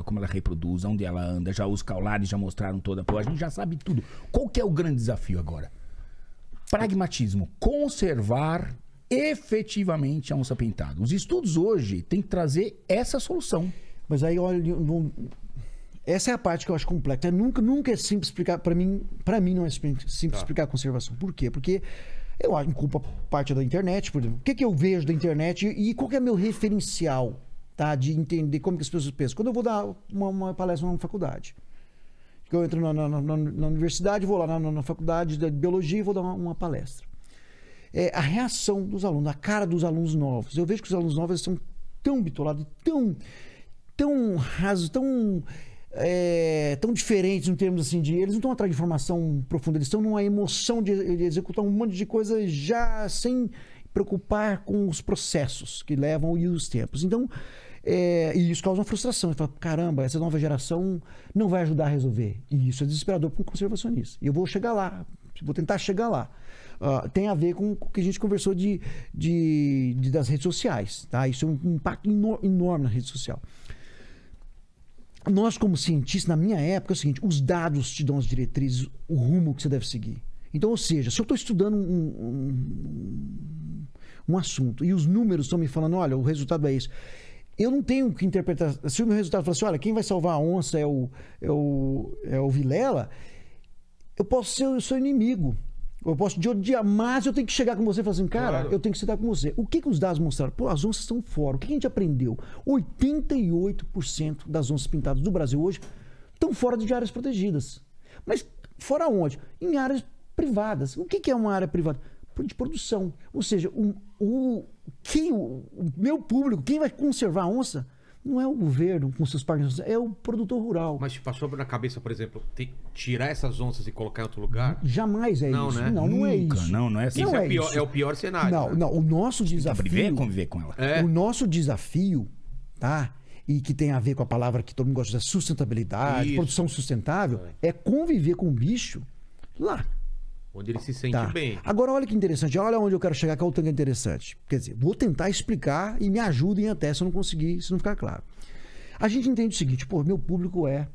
como ela reproduz, onde ela anda, já os caulares já mostraram toda, pô, a gente já sabe tudo. Qual que é o grande desafio agora? Pragmatismo, conservar efetivamente a onça pintada. Os estudos hoje têm que trazer essa solução. Mas aí, olha, essa é a parte que eu acho complexa. Nunca é simples explicar, para mim não é simples explicar a conservação. Por quê? Porque eu culpo parte da internet, por exemplo. O que eu vejo da internet e qual que é meu referencial, tá? De entender como que as pessoas pensam. Quando eu vou dar uma palestra numa faculdade, eu entro na universidade, vou lá na faculdade de biologia e vou dar uma palestra. A reação dos alunos, a cara dos alunos novos. Eu vejo que os alunos novos são tão bitolados, tão rasos, tão diferentes em termos assim de... Eles não estão atrás de informação profunda, eles estão numa emoção de executar um monte de coisa já sem preocupar com os processos que levam e os tempos. Então, e isso causa uma frustração. Você fala, caramba, essa nova geração não vai ajudar a resolver. E isso é desesperador para um conservacionista. E eu vou chegar lá, vou tentar chegar lá. Tem a ver com o que a gente conversou das redes sociais. Tá? Isso é um impacto enorme na rede social. Nós, como cientistas, na minha época, é o seguinte, os dados te dão as diretrizes, o rumo que você deve seguir. Então, ou seja, se eu estou estudando um assunto e os números estão me falando, olha, o resultado é isso, eu não tenho que interpretar. Se o meu resultado fala assim, olha, quem vai salvar a onça é o Vilela, eu posso ser o seu inimigo. Eu posso te odiar, mas eu tenho que chegar com você e falar assim, cara, claro, eu tenho que sentar com você. O que os dados mostraram? Pô, as onças estão fora. O que a gente aprendeu? 88% das onças pintadas do Brasil hoje estão fora de áreas protegidas. Mas fora onde? Em áreas privadas. O que é uma área privada? De produção. Ou seja, o meu público, quem vai conservar a onça, não é o governo com seus parques, é o produtor rural. Mas te passou na cabeça, por exemplo, tirar essas onças e colocar em outro lugar? Jamais é isso. Né? Não é isso. Não é assim. Não é isso. É o pior cenário. Não, o nosso desafio... Conviver com ela. O nosso desafio, tá? E que tem a ver com a palavra que todo mundo gosta de dizer, sustentabilidade, isso, produção sustentável, é conviver com o bicho lá. Onde ele se sente bem. Agora, olha que interessante. Olha onde eu quero chegar, que é o tanto interessante. Quer dizer, vou tentar explicar e me ajudem até se eu não conseguir, se não ficar claro. A gente entende o seguinte, pô, meu público é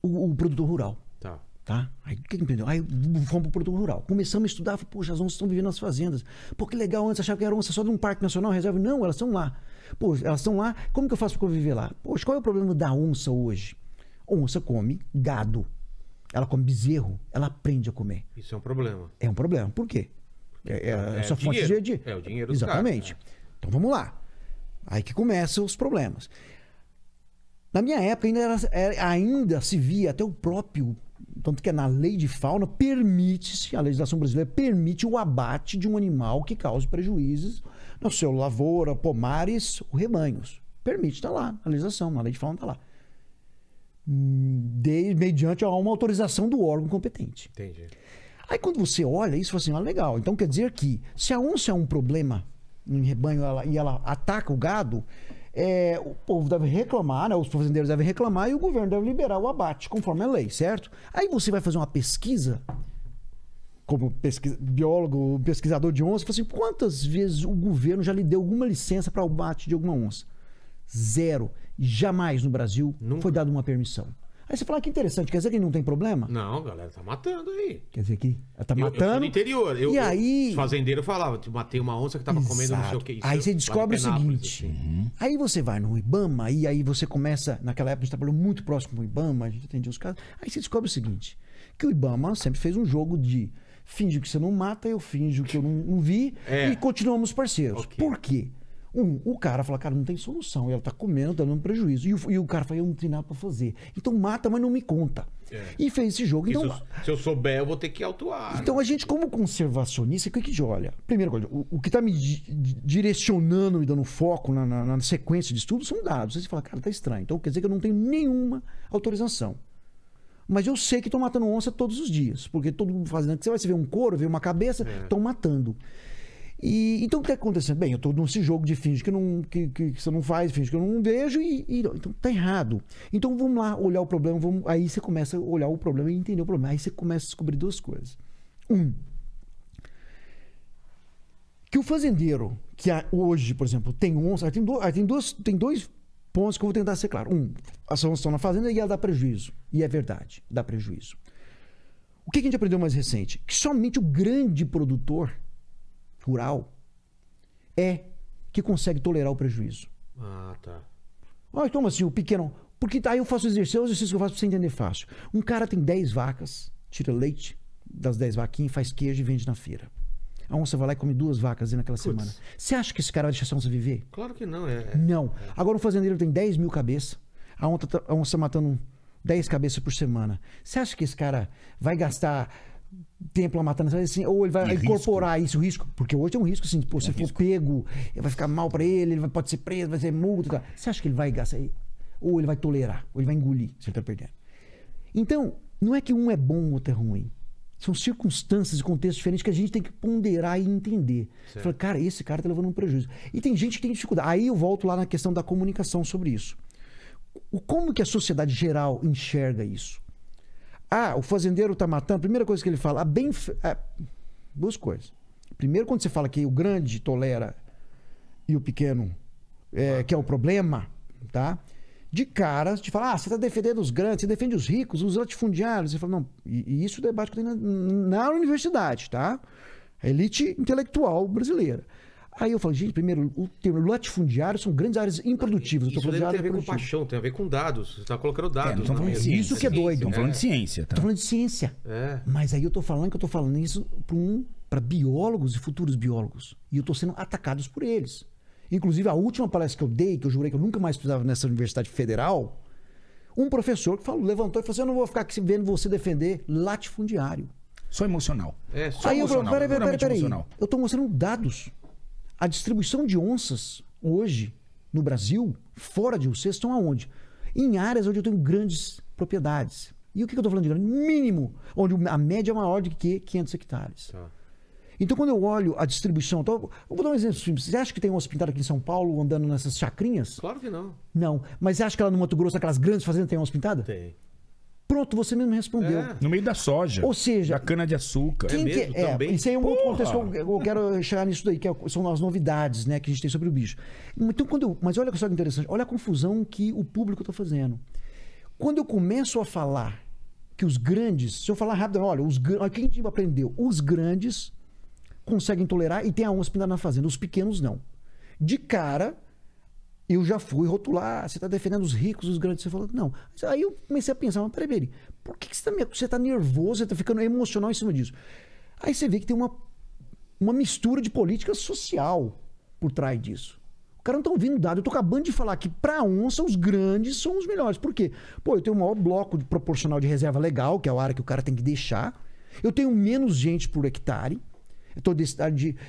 o produtor rural. Tá? Aí o que entendeu? Aí fomos pro produtor rural. Começamos a estudar, poxa, as onças estão vivendo nas fazendas. Pô, que legal, antes achava que era onça só de um parque nacional, reserva. Não, elas estão lá. Pô, elas estão lá, como que eu faço para conviver lá? Poxa, qual é o problema da onça hoje? Onça come gado. Ela come bezerro, ela aprende a comer. Isso é um problema. É um problema. Por quê? Essa fonte de... É o dinheiro. Exatamente. Então vamos lá. Aí que começam os problemas. Na minha época ainda se via até o próprio, tanto que na lei de fauna permite-se, a legislação brasileira permite o abate de um animal que cause prejuízos no seu lavoura, pomares ou rebanhos. Permite, está lá, a legislação, na lei de fauna está lá. Mediante a uma autorização do órgão competente. Entendi. Aí quando você olha isso, você fala assim, legal, então quer dizer que se a onça é um problema em rebanho e ela ataca o gado, o povo deve reclamar, né? Os fazendeiros devem reclamar e o governo deve liberar o abate, conforme a lei, certo? Aí você vai fazer uma pesquisa, como biólogo, pesquisador de onça, fala assim, quantas vezes o governo já lhe deu alguma licença para o abate de alguma onça? Zero. Jamais no Brasil foi dada uma permissão. Aí você fala, que interessante, quer dizer que não tem problema? Não, galera, tá matando aí. Quer dizer que ela tá matando. Eu sou do interior. Aí... Os fazendeiros falavam, matei uma onça que tava comendo não sei o que. Isso, aí você descobre o seguinte. Assim. Aí você vai no IBAMA, e aí você começa, naquela época a gente trabalhou muito próximo com o IBAMA, a gente atendia os casos. Aí você descobre o seguinte, que o IBAMA sempre fez um jogo de finge que você não mata, eu finjo que eu não vi, e continuamos parceiros. Okay. Por quê? O cara fala, cara, não tem solução. Ela tá comendo, dando um prejuízo. E o cara fala, eu não tenho nada pra fazer. Então mata, mas não me conta. E fez esse jogo. Então, se eu souber, eu vou ter que autuar. Então a gente, como conservacionista, o que a gente olha? Primeira coisa, o que tá me direcionando, me dando foco na sequência de estudos são dados. Aí você fala, cara, tá estranho. Então quer dizer que eu não tenho nenhuma autorização. Mas eu sei que estão matando onça todos os dias. Porque todo mundo fazendo. Você vai ver um couro, ver uma cabeça, estão matando. Então o que está acontecendo? Bem, eu estou nesse jogo de finge que você não faz, finge que eu não vejo, então tá errado. Então vamos lá olhar o problema, aí você começa a olhar o problema e entender o problema. Aí você começa a descobrir duas coisas. Que o fazendeiro, que hoje, por exemplo, tem onça, tem dois pontos que eu vou tentar ser claro. As onças estão na fazenda e ela dá prejuízo. E é verdade, dá prejuízo. O que a gente aprendeu mais recente? Que somente o grande produtor rural é que consegue tolerar o prejuízo. Ah, tá. Olha, como assim, o pequeno... Porque aí eu faço exercício que eu faço pra você entender fácil. Um cara tem 10 vacas, tira leite das 10 vaquinhas, faz queijo e vende na feira. A onça vai lá e come 2 vacas naquela semana. Você acha que esse cara vai deixar essa onça viver? Claro que não. Não. Agora um fazendeiro tem 10 mil cabeças, a onça matando 10 cabeças por semana. Você acha que esse cara vai gastar tempo lá matando assim, ou ele vai incorporar isso, o risco? Porque hoje é um risco, assim, pô, se for pego, vai ficar mal pra ele pode ser preso, vai ser multa. Você acha que ele vai gastar? Ou ele vai tolerar, ou ele vai engolir, se ele tá perdendo. Então, não é que um é bom ou outro é ruim. São circunstâncias e contextos diferentes que a gente tem que ponderar e entender. Você fala, cara, esse cara tá levando um prejuízo. E tem gente que tem dificuldade. Aí eu volto lá na questão da comunicação sobre isso. Como que a sociedade geral enxerga isso? Ah, o fazendeiro tá matando. A primeira coisa que ele fala, duas coisas. Primeiro, quando você fala que o grande tolera e o pequeno que é o problema, tá? De cara, te fala, você está defendendo os grandes, você defende os ricos, os latifundiários. Você fala, não, e isso é o debate que tem na universidade, tá? A elite intelectual brasileira. Aí eu falo, gente, primeiro, o termo latifundiário são grandes áreas improdutivas. Isso tem a ver com paixão, tem a ver com dados. Você está colocando dados. Isso que é doido. Estão falando de ciência, tá? Estou falando de ciência. Mas aí eu estou falando que eu estou falando isso para biólogos e futuros biólogos. E eu estou sendo atacados por eles. Inclusive, a última palestra que eu dei, que eu jurei que eu nunca mais precisava nessa universidade federal, um professor que levantou e falou assim, eu não vou ficar aqui vendo você defender latifundiário. Só emocional. Só aí emocional. Aí eu falei, peraí. Eu estou mostrando dados. A distribuição de onças hoje no Brasil, fora de vocês, estão aonde? Em áreas onde eu tenho grandes propriedades. E o que eu estou falando de grande? Mínimo, onde a média é maior do que 500 hectares. Tá. Então, quando eu olho a distribuição... eu vou dar um exemplo simples. Você acha que tem onça pintada aqui em São Paulo andando nessas chacrinhas? Claro que não. Não. Mas você acha que lá no Mato Grosso, aquelas grandes fazendas, tem onça pintada? Tem. Pronto, você mesmo respondeu. No meio da soja. Ou seja... Da cana-de-açúcar. Também. Isso aí é um outro contexto que eu quero chegar nisso daí, que são as novidades, né, que a gente tem sobre o bicho. Então, mas olha só que interessante. Olha a confusão que o público está fazendo. Quando eu começo a falar que os grandes... Se eu falar rápido, olha, o que a gente aprendeu? Os grandes conseguem tolerar e tem a onça pintada na fazenda. Os pequenos não. De cara, eu já fui rotular. Você está defendendo os ricos, os grandes. Você falou, não. Aí eu comecei a pensar, mas peraí. Por que você está nervoso? Você está ficando emocional em cima disso? Aí você vê que tem uma mistura de política social por trás disso. O cara não está ouvindo dado. Eu estou acabando de falar que para a onça os grandes são os melhores. Por quê? Pô, eu tenho o maior bloco proporcional de reserva legal, que é a área que o cara tem que deixar. Eu tenho menos gente por hectare.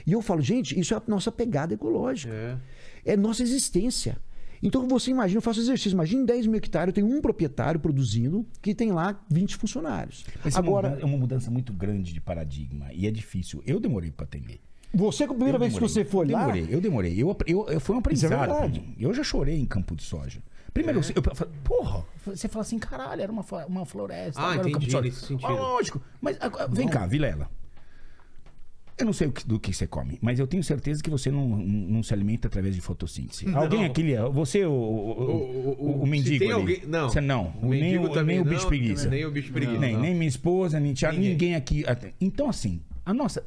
E eu falo, gente, isso é a nossa pegada ecológica. É nossa existência. Então você imagina, eu faço exercício, imagina 10 mil hectares, eu tenho um proprietário produzindo que tem lá 20 funcionários. Mas agora é uma mudança muito grande de paradigma e é difícil. Eu demorei para atender. Você, a primeira vez que você foi lá... Eu demorei. Eu foi um aprendizado pra mim. Eu já chorei em campo de soja. Primeiro, você fala assim, caralho, era uma floresta. Entendi, campo de soja. nesse sentido. Lógico. Mas vem cá, Vilela. Eu não sei do que você come, mas eu tenho certeza que você não se alimenta através de fotossíntese. Não. Alguém aqui, você, o mendigo tem ali. Alguém, não. Você não. Nem o bicho preguiça. Nem o bicho preguiça. Nem minha esposa, nem Thiago, ninguém aqui. Então, assim,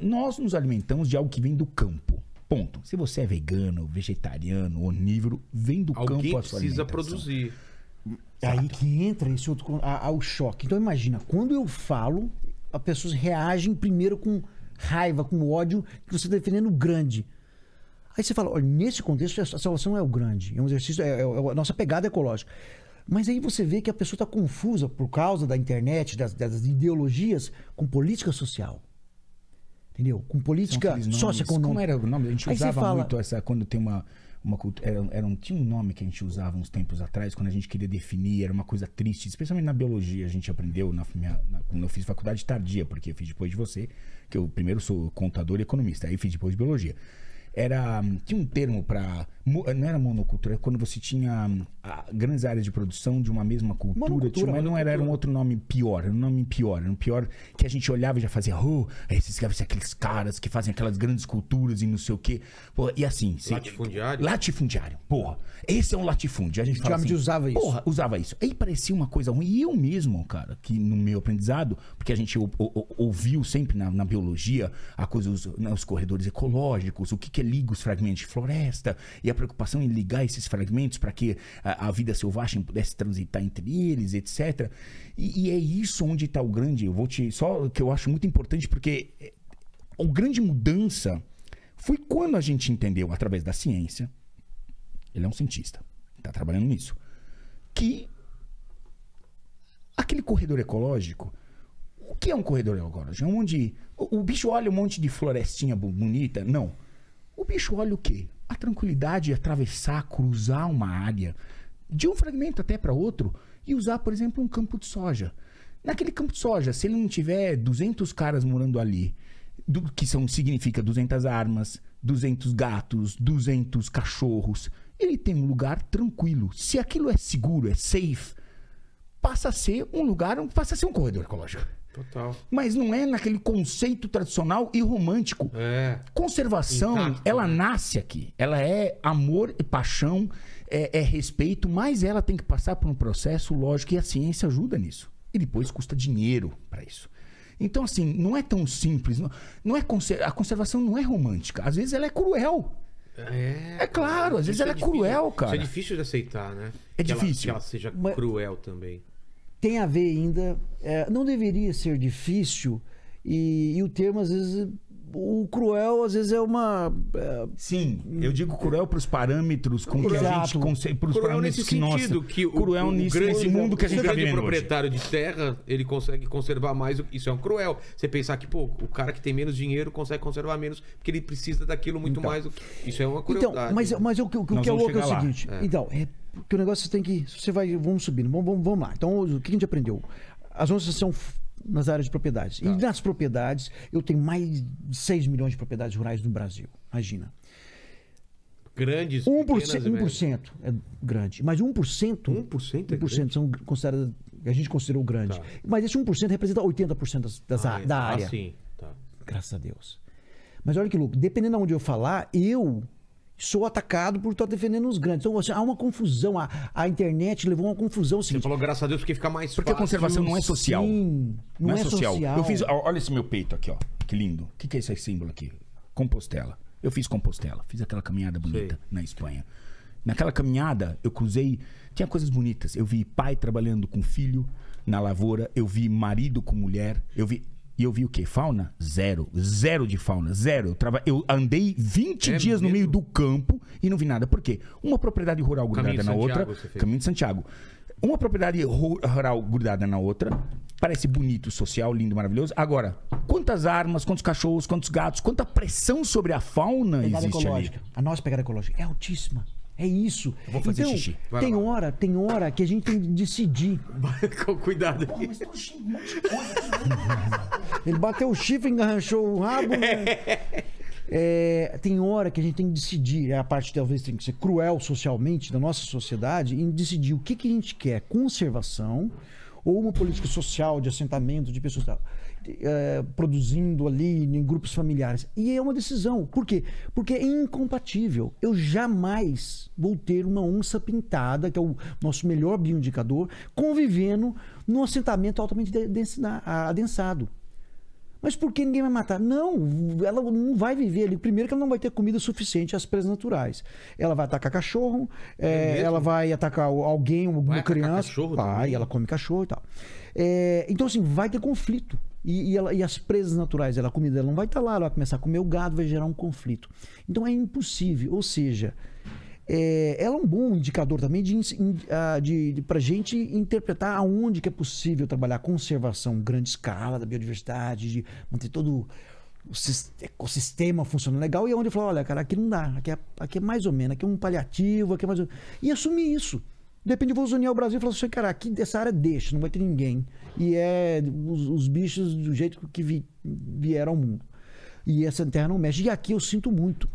nós nos alimentamos de algo que vem do campo. Ponto. Se você é vegano, vegetariano, onívoro, vem do campo a sua alimentação. Precisa produzir. Aí que entra esse outro ao choque. Então imagina, quando eu falo, as pessoas reagem primeiro com raiva, com ódio, que você está defendendo o grande. Aí você fala, olha, nesse contexto a salvação é o grande, é um exercício, é a nossa pegada ecológica. Mas aí você vê que a pessoa está confusa por causa da internet, das ideologias, com política social. Entendeu? Com política socioeconômica. Como era o nome? A gente aí usava muito essa, quando tem uma cultura, tinha um nome que a gente usava uns tempos atrás, quando a gente queria definir, era uma coisa triste, especialmente na biologia, a gente aprendeu quando eu fiz faculdade tardia, porque eu fiz depois de você, que eu primeiro sou contador e economista, aí fiz depois de biologia. Tinha um termo para Não era monocultura, é quando você tinha grandes áreas de produção de uma mesma cultura, mas não era um outro nome pior, era um pior que a gente olhava e já fazia, esses devem ser aqueles caras que fazem aquelas grandes culturas e não sei o quê. Pô, e assim... Latifundiário? Latifundiário, porra. Esse é um latifúndio. A gente fala assim, usava isso. Porra, usava isso. Aí parecia uma coisa ruim. E eu mesmo, cara, que no meu aprendizado, porque a gente ouviu sempre na biologia a coisa, os corredores ecológicos, o que liga os fragmentos de floresta, e a preocupação em ligar esses fragmentos para que a vida selvagem pudesse transitar entre eles, etc. E é isso onde está o grande... Só que eu acho muito importante, porque a grande mudança foi quando a gente entendeu, através da ciência, ele é um cientista, está trabalhando nisso, que aquele corredor ecológico, o que é um corredor ecológico? É onde o bicho olha um monte de florestinha bonita? Não. O bicho olha o quê? A tranquilidade de atravessar, cruzar uma área, de um fragmento até para outro, e usar, por exemplo, um campo de soja. Naquele campo de soja, se ele não tiver 200 caras morando ali, significa 200 armas, 200 gatos, 200 cachorros, ele tem um lugar tranquilo. Se aquilo é seguro, é safe, passa a ser um lugar, passa a ser um corredor ecológico. Total. Mas não é naquele conceito tradicional e romântico. Conservação, intacto, ela nasce aqui. Ela é amor e paixão, é respeito, mas ela tem que passar por um processo lógico e a ciência ajuda nisso. E depois custa dinheiro para isso. Então, assim, não é tão simples. Não é a conservação não é romântica. Às vezes ela é cruel. É claro, às vezes ela é cruel, cara. Isso é difícil de aceitar, né? É difícil. Que ela seja cruel também. Tem a ver ainda... não deveria ser difícil e o termo, às vezes... O cruel, às vezes, é uma... Sim, eu digo cruel para os parâmetros com que a gente consegue... Para os cruel parâmetros nesse que, sentido, nossa, que cruel nesse mundo que a gente está vivendo proprietário hoje. de terra, ele consegue conservar mais. Isso é um cruel. Você pensar que, pô, o cara que tem menos dinheiro consegue conservar menos porque ele precisa daquilo muito mais. Isso é uma crueldade. Então, mas o que é louco é o seguinte. Então, que o negócio você tem que... Você vai... Vamos subindo. Vamos lá. Então, o que a gente aprendeu? As onças são... nas áreas de propriedades. E nas propriedades, eu tenho mais de 6 milhões de propriedades rurais no Brasil. Imagina. Grandes, 1% é grande. Mas 1%... 1% é 1% são consideradas... A gente considerou grande. Tá. Mas esse 1% representa 80% da área. Sim. Tá. Graças a Deus. Mas olha que louco. Dependendo de onde eu falar, eu... sou atacado por estar defendendo os grandes. Então, assim, há uma confusão. A internet levou uma confusão. Você falou, graças a Deus, porque fica mais porque fácil. A conservação não é social. Sim, não é social. Eu fiz... Olha esse meu peito aqui, ó. Que lindo. O que é esse símbolo aqui? Compostela. Eu fiz Compostela. Fiz aquela caminhada bonita na Espanha. Naquela caminhada, eu cruzei... Tinha coisas bonitas. Eu vi pai trabalhando com filho na lavoura. Eu vi marido com mulher. E eu vi o quê? Fauna? Zero. Zero de fauna. Zero. Eu andei 20 dias no meio do campo e não vi nada. Por quê? Uma propriedade rural grudada na outra. Caminho de Santiago. Uma propriedade rural grudada na outra. Parece bonito, social, lindo, maravilhoso. Agora, quantas armas, quantos cachorros, quantos gatos, quanta pressão sobre a fauna existe ecológica. ali? A nossa pegada ecológica é altíssima. É isso. Eu vou fazer xixi. Tem hora que a gente tem que decidir. Cuidado. Pô, mas tem um monte de coisa. Ele bateu o chifre, enganchou o rabo. Né? Tem hora que a gente tem que decidir. A parte talvez tem que ser cruel socialmente da nossa sociedade em decidir o que a gente quer: conservação ou uma política social de assentamento de pessoas produzindo ali em grupos familiares. E é uma decisão. Por quê? Porque é incompatível. Eu jamais vou ter uma onça pintada, que é o nosso melhor bioindicador, convivendo num assentamento altamente adensado. Mas por que ninguém vai matar? Não, ela não vai viver ali. Primeiro que ela não vai ter comida suficiente às presas naturais. Ela vai atacar cachorro, ela vai atacar alguém, uma criança. Ela come cachorro e tal. Então, assim, vai ter conflito. E as presas naturais, a comida dela não vai estar lá, ela vai começar a comer o gado, vai gerar um conflito. Então é impossível. Ou seja, ela é um bom indicador também para a gente interpretar aonde que é possível trabalhar conservação grande escala da biodiversidade, de manter todo o ecossistema funcionando legal, e onde eu falo, olha, cara, aqui não dá, aqui é mais ou menos, aqui é um paliativo, aqui é mais ou menos. E assumir isso. Depende, eu vou zonear o Brasil e falar assim, cara, aqui dessa área deixa, não vai ter ninguém. E os bichos do jeito que vieram ao mundo. E essa terra não mexe. E aqui eu sinto muito.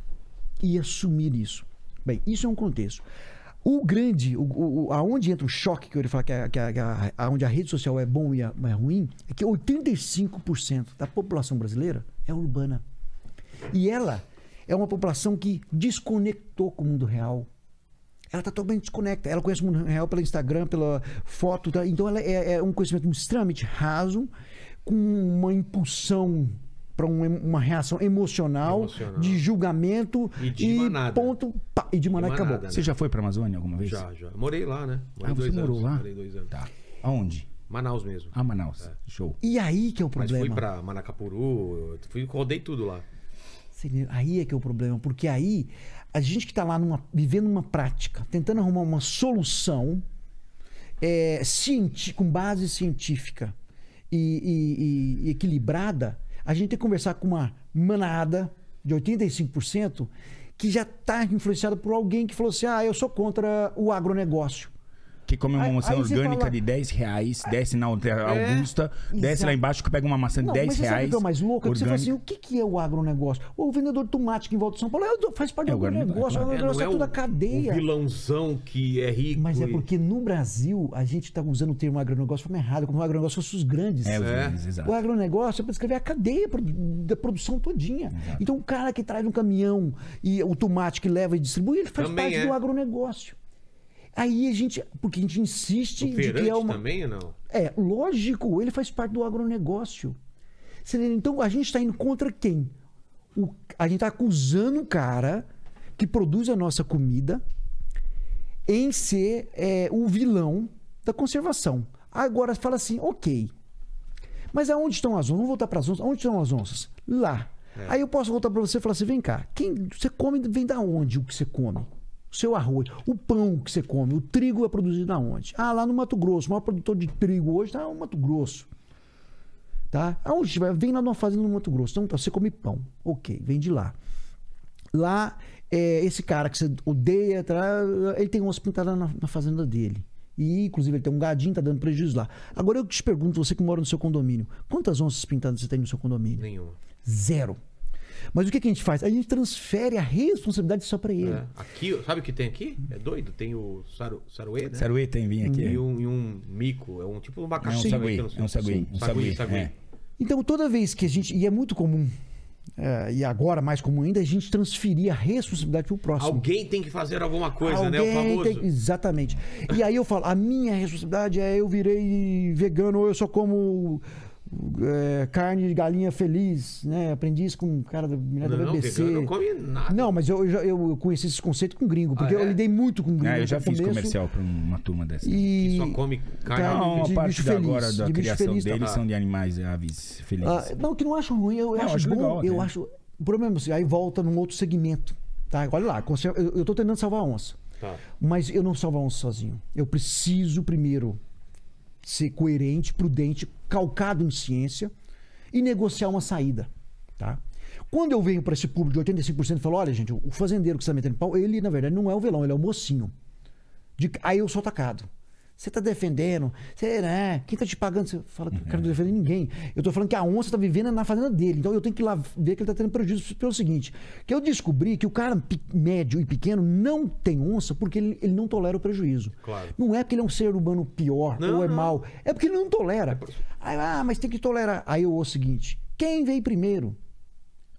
E assumir isso. Bem, isso é um contexto. O grande, aonde entra o choque, que eu ia falar aonde a rede social é bom e é ruim, é que 85% da população brasileira é urbana. E ela é uma população que desconectou com o mundo real. Ela está totalmente desconectada. Ela conhece o mundo real pelo Instagram, pela foto. Tá? Então ela é um conhecimento extremamente raso, com uma impulsão para uma reação emocional, de julgamento e de manada. Ponto, pá, e de manada acabou. Você já foi pra Amazônia alguma vez? Já. Morei lá, né? Morei você morou lá? Morei 2 anos. Tá. Aonde? Manaus mesmo. Ah, Manaus. Show. E aí que é o Mas problema. fui pra Manacapuru, rodei tudo lá. Aí é que é o problema, porque aí a gente que está lá vivendo uma prática, tentando arrumar uma solução com base científica e equilibrada, a gente tem que conversar com uma manada de 85% que já está influenciada por alguém que falou assim: eu sou contra o agronegócio. Que come uma maçã orgânica fala... de R$10, desce na Augusta, desce lá embaixo que pega uma maçã de R$10. Mas você sabe o que é o mais louco? É que você fala orgânica. assim: o que é o agronegócio? O vendedor de tomate que em volta de São Paulo faz parte do agronegócio. O agronegócio é toda a cadeia. O vilãozão que é rico. Mas é porque no Brasil a gente está usando o termo agronegócio de forma errada, como o agronegócio fosse os grandes. Os grandes, exato. O agronegócio é para descrever a cadeia da produção todinha. Exato. Então o cara que traz um caminhão e o tomate que leva e distribui, ele faz parte do agronegócio. Aí porque a gente insiste de que é uma... também ou não? Lógico, ele faz parte do agronegócio. Então a gente está indo contra quem? A gente está acusando um cara que produz a nossa comida em ser o vilão da conservação. Agora fala assim, ok, mas aonde estão as onças? Vamos voltar para as onças. Onde estão as onças? Lá. Aí eu posso voltar para você e falar assim, vem cá, você come, vem da onde o que você come? O seu arroz, o pão que você come, o trigo é produzido aonde? Lá no Mato Grosso. O maior produtor de trigo hoje está no Mato Grosso. Tá? Aonde estiver? Vem lá numa fazenda no Mato Grosso. Então, você come pão. Ok, vem de lá. Lá, esse cara que você odeia, ele tem onça pintada na fazenda dele. E, inclusive, ele tem um gadinho, tá dando prejuízo lá. Agora eu te pergunto, você que mora no seu condomínio, quantas onças pintadas você tem no seu condomínio? Nenhuma. 0. Mas o que a gente faz? A gente transfere a responsabilidade só para ele. Aqui, sabe o que tem aqui? É doido. Tem o saruê, né? Saruê tem vinho aqui. E um mico. É um tipo um abacaxi. É um sagui. Então, toda vez que a gente... E é muito comum, e agora mais comum ainda, a gente transferir a responsabilidade para o próximo. Alguém tem que fazer alguma coisa, né? O famoso. Exatamente. E aí eu falo, a minha responsabilidade eu virei vegano ou eu só como... carne de galinha feliz, né? Aprendi isso com um cara da BBC. Não come nada. Não, mas eu conheci esse conceito com gringo, porque eu lidei muito com gringo. Eu já fiz comercial para uma turma dessa. E só come carne de parte bicho feliz, agora da de criação feliz, deles são de animais, aves felizes. Não, que não acho ruim, eu acho bom. Legal, eu acho. O problema é assim, aí volta num outro segmento. Tá? Olha lá, eu tô tentando salvar a onça. Tá. Mas eu não salvo a onça sozinho. Eu preciso primeiro ser coerente, prudente, calcado em ciência e negociar uma saída, tá? Quando eu venho para esse público de 85% e falo, olha, gente, o fazendeiro que está metendo pau, ele, na verdade, não é o vilão, ele é o mocinho. Aí eu sou atacado. Você está defendendo? Será? Quem está te pagando? Você fala que eu quero defender ninguém. Eu estou falando que a onça está vivendo na fazenda dele. Então eu tenho que ir lá ver que ele está tendo prejuízo pelo seguinte, que eu descobri que o cara médio e pequeno não tem onça porque ele não tolera o prejuízo. Claro. Não é porque ele é um ser urbano pior ou é mau. É porque ele não tolera. Aí, mas tem que tolerar. Aí eu ouço o seguinte, quem veio primeiro?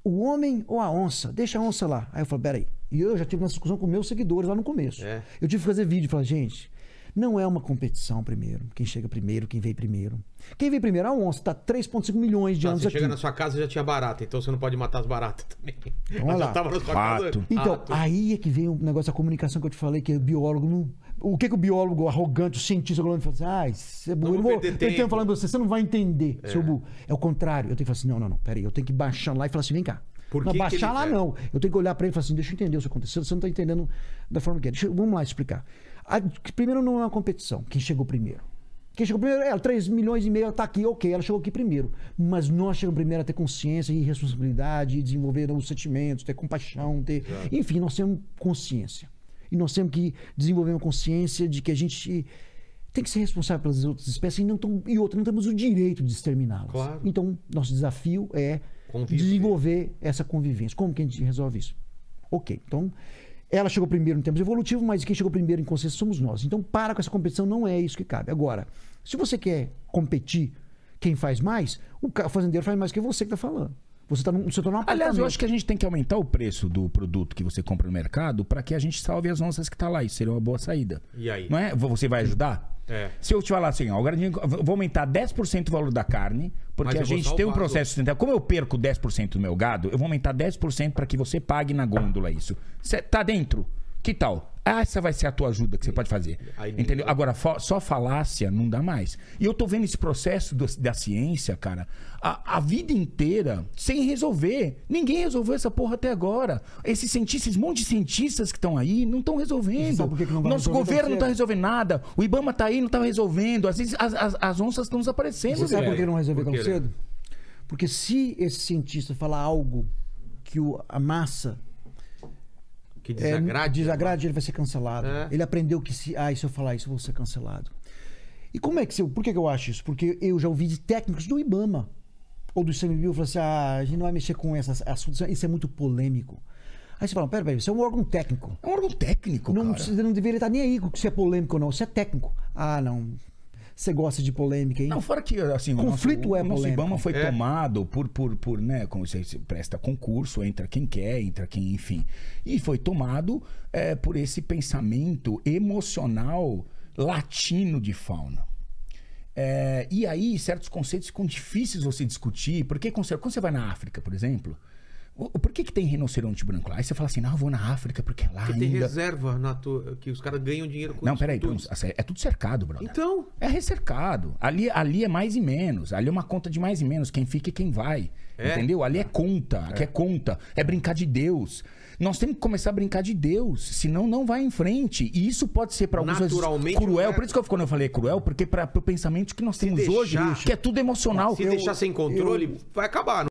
O homem ou a onça? Deixa a onça lá. Aí eu falo, peraí. E eu já tive uma discussão com meus seguidores lá no começo. Eu tive que fazer vídeo e falar, gente... Não é uma competição primeiro. Quem chega primeiro, quem veio primeiro. Quem veio primeiro? A onça. Está 3,5 milhões de anos aqui. Você chega na sua casa e já tinha barata. Então você não pode matar as baratas também. Então, olha lá. Já tava na sua casa. Então, aí é que vem o negócio da comunicação que eu te falei, que o biólogo não... O que o biólogo arrogante, o cientista fala assim, você é burro. Eu tenho falando pra você não vai entender, seu burro. É o contrário. Eu tenho que falar assim, não, peraí. Eu tenho que baixar lá e falar assim, vem cá. Não, baixar lá não. Eu tenho que olhar para ele e falar assim, deixa eu entender o que aconteceu. Você não está entendendo da forma que é. Vamos lá explicar. Primeiro não é uma competição. Quem chegou primeiro? Quem chegou primeiro, 3,5 milhões está aqui, ok, ela chegou aqui primeiro. Mas nós chegamos primeiro a ter consciência e responsabilidade, desenvolver os sentimentos, ter compaixão, enfim, nós temos consciência. E nós temos que desenvolver uma consciência de que a gente tem que ser responsável pelas outras espécies e outra, não temos o direito de exterminá-las. Claro. Então, nosso desafio é desenvolver essa convivência. Como que a gente resolve isso? Ok, então... ela chegou primeiro em termos evolutivos, mas quem chegou primeiro em consciência somos nós. Então para com essa competição, não é isso que cabe. Agora, se você quer competir quem faz mais, o fazendeiro faz mais que você que está falando. Você está no setor. Aliás, eu acho que a gente tem que aumentar o preço do produto que você compra no mercado para que a gente salve as onças que tá lá. Isso seria uma boa saída. E aí? Não é? Você vai ajudar? É. Se eu te falar assim, ó, agora eu vou aumentar 10% o valor da carne, porque Mas a eu vou gente tem um salvar processo sustentável. Como eu perco 10% do meu gado, eu vou aumentar 10% para que você pague na gôndola isso. Cê tá dentro? Que tal? Essa vai ser a tua ajuda que você pode fazer. Aí, entendeu? Agora, só falácia não dá mais. E eu tô vendo esse processo da ciência, cara, a vida inteira sem resolver. Ninguém resolveu essa porra até agora. Esses cientistas, esse monte de cientistas que estão aí, não estão resolvendo. Sabe por que não vai Nosso resolver governo tão não tá cedo? resolvendo nada. O IBAMA tá aí, não tá resolvendo. Às vezes as onças estão desaparecendo. Você sabe velho. por que não resolver tão Por quê, né? cedo? Porque se esse cientista falar algo que a massa Que desagrade. ele vai ser cancelado. É. Ele aprendeu que se eu falar isso, eu vou ser cancelado. E como é que por que eu acho isso? Porque eu já ouvi de técnicos do IBAMA ou do ICMBio falando assim: a gente não vai mexer com esses assuntos, isso é muito polêmico. Aí você fala: peraí, isso é um órgão técnico. É um órgão técnico, Não, cara. você não deveria estar nem aí com se é polêmico ou não, isso é técnico. Ah, não. Você gosta de polêmica, hein? Não, fora que assim, Conflito o nosso polêmico. IBAMA foi É. tomado por, né, como você presta concurso, entra quem quer, entra quem, enfim. E foi tomado por esse pensamento emocional latino de fauna. E aí, certos conceitos ficam difíceis você discutir, porque quando você vai na África, por exemplo, por que tem rinoceronte branco lá? Aí você fala assim, não, eu vou na África porque lá Porque ainda... tem reserva que os caras ganham dinheiro com Não, isso. peraí, tudo. é tudo cercado, brother. Então, É recercado. Ali é mais e menos. Ali é uma conta de mais e menos. Quem fica e quem vai. É. Entendeu? Ali é conta. Aqui é conta. É brincar de Deus. Nós temos que começar a brincar de Deus. Senão não vai em frente. E isso pode ser para alguns Naturalmente, cruel. não é. Por isso que quando eu falei cruel, porque para o pensamento que nós temos hoje, deixar- que é tudo emocional. se deixar sem controle, vai acabar.